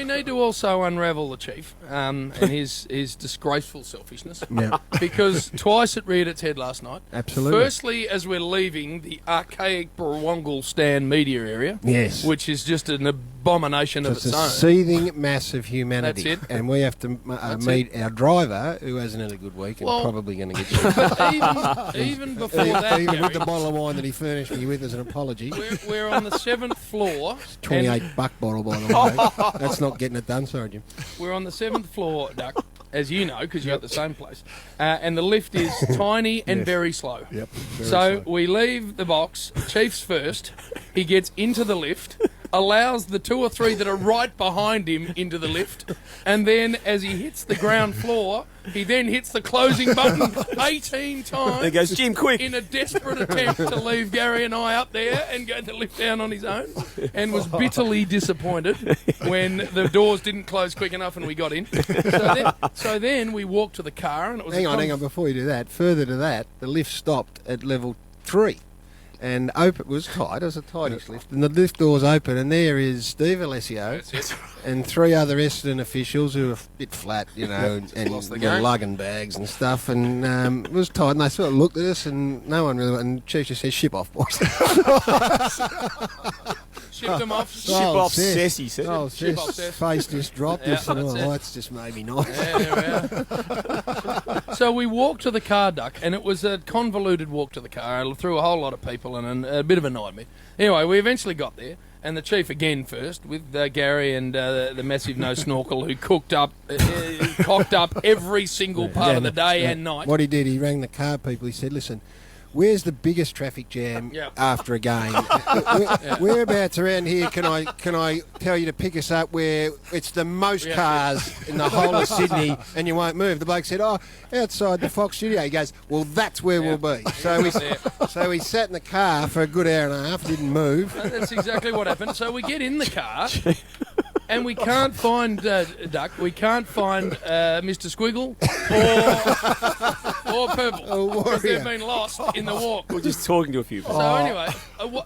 we need to also unravel the chief and his disgraceful selfishness. Yeah. Because twice it reared its head last night. Absolutely. Firstly, as we're leaving the archaic Burrawongal stand media area. Yes. Which is just an abomination of It's its a own. seething mass of humanity. That's it. And we have to meet our driver, who hasn't had a good week and probably going to get shot. even before that, Even with Gary, the bottle of wine that he furnished me with as an apology. we're on the 7th floor. 28 buck bottle, by the way. That's not getting it done, sorry, Jim. We're on the 7th floor, Duck, as you know, because you're at the same place. And the lift is tiny and very slow. Yep. So we leave the box, Chief's first. He gets into the lift, allows the 2 or 3 that are right behind him into the lift, and then as he hits the ground floor, he then hits the closing button 18 times. There goes Jim, quick! In a desperate attempt to leave Gary and I up there and go the lift down on his own, and was bitterly disappointed when the doors didn't close quick enough and we got in. So then we walked to the car and it was... Hang on, before you do that, further to that, the lift stopped at level 3. And open was tight. It was a tightish lift, and the lift doors open, and there is Steve Alessio and 3 other Essendon officials who are a bit flat, you know, and were lugging bags and stuff. And it was tight, and they sort of looked at us, and no one really. And Chief just said, "Ship off, boys." Shipped them off. Ship off, Cess, he said. Oh, Cess' face just dropped. Yeah, And that's just made me nice. Yeah, there we are. So we walked to the car, Duck, and it was a convoluted walk to the car through a whole lot of people and a bit of a nightmare. Anyway, we eventually got there, and the chief again first with Gary and the massive no snorkel who cocked up every single part of the day and night. What he did, he rang the car people. He said, "Listen, where's the biggest traffic jam after a game? Whereabouts around here can I tell you to pick us up where it's the most cars in the whole of Sydney and you won't move?" The bloke said, "Oh, outside the Fox studio." He goes, "Well, that's where we'll be." So we sat in the car for a good hour and a half, didn't move. That's exactly what happened. So we get in the car. And we can't find Duck. We can't find Mr. Squiggle or Purple because they've been lost in the walk. We're just talking to a few people. So anyway,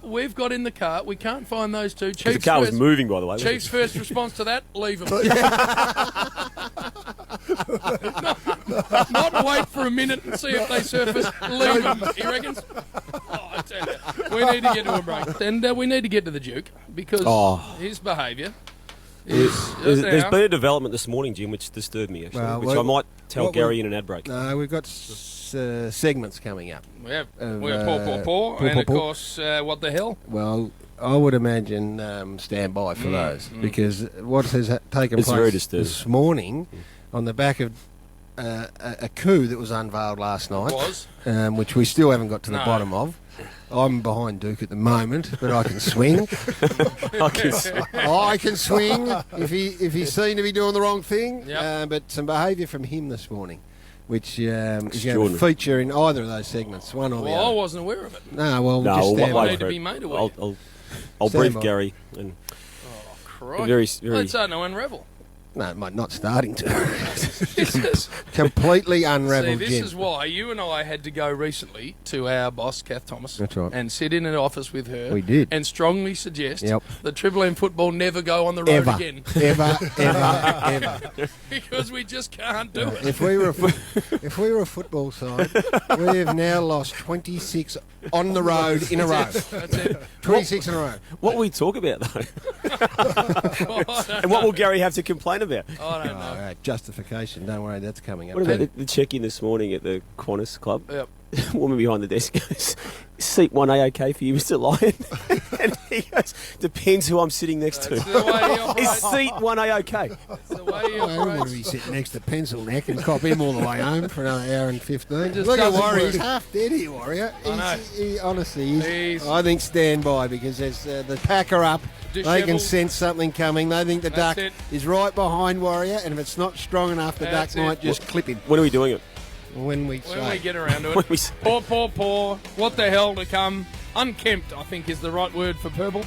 we've got in the car. We can't find those two. The car was moving, by the way. Chief's first response to that: leave them. not wait for a minute and see if they surface. Leave them. He reckons. Oh, I tell you, we need to get to a break, and we need to get to the Duke because his behaviour. There's been a development this morning, Jim, which disturbed me, actually, which I might tell Gary in an ad break. No, we've got segments coming up. We have poor, and of course, what the hell? Well, I would imagine stand by for those, because what has taken place this morning on the back of a coup that was unveiled last night, which we still haven't got to the bottom of. I'm behind Duke at the moment, but I can swing. I can swing if he's seen to be doing the wrong thing. But some behaviour from him this morning, which is going to feature in either of those segments, one or the other. I wasn't aware of it. Just stand by. Need to be made aware. I'll brief Gary. And Let's start to unravel. No, not starting to. Just completely unravelled. See, this is why you and I had to go recently to our boss, Kath Thomas. That's right. And sit in an office with her. We did. And strongly suggest that Triple M football never go on the road again. Ever. Because we just can't do it. If we were a football side, we have now lost 26 on the road in a row. That's it. 26 in a row. What will we talk about, though? And what will Gary have to complain about? I don't know. Right, justification. Don't worry, that's coming up. What about the check-in this morning at the Qantas Club? Yep. Woman behind the desk goes, "Seat 1A okay for you, Mr. Lyon?" And he goes, "Depends who I'm sitting next to." The way he operates. Is seat 1A okay? That's the way he I don't want operates. to be sitting next to Pencil Neck and cop him all the way home for another hour and 15. Just Look at doesn't Warrior. work. He's half dead here, Warrior. I know. Honestly, I think stand by, because there's the pack are up. They can Dishevelled. sense something coming. They think the That's duck it. is right behind Warrior, and if it's not strong enough, the That's duck it. might just clip him. When are we doing it? When we When we get around to When it. we say- Poor. What the hell to come? Unkempt, I think, is the right word for Purple.